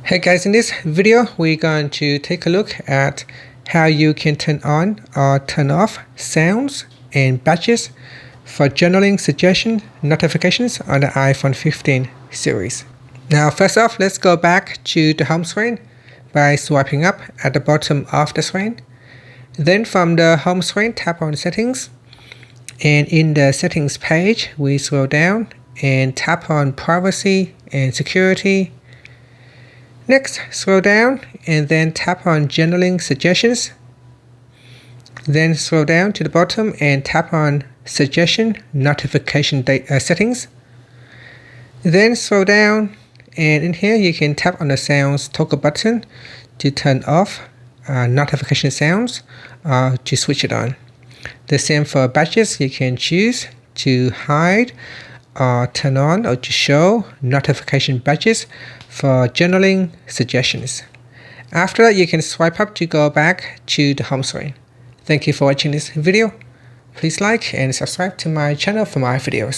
Hey guys, in this video we're going to take a look at how you can turn on or turn off sounds and badges for journaling suggestion notifications on the iPhone 15 series. Now first off, let's go back to the home screen by swiping up at the bottom of the screen. Then from the home screen, tap on settings, and in the settings page we scroll down and tap on privacy and security. Next, scroll down and then tap on journaling suggestions. Then scroll down to the bottom and tap on suggestion notification settings. Then scroll down, and in here you can tap on the sounds toggle button to turn off notification sounds to switch it on. The same for badges, you can choose to hide or turn on or to show notification badges for journaling suggestions. After that, you can swipe up to go back to the home screen. Thank you for watching this video. Please like and subscribe to my channel for more videos.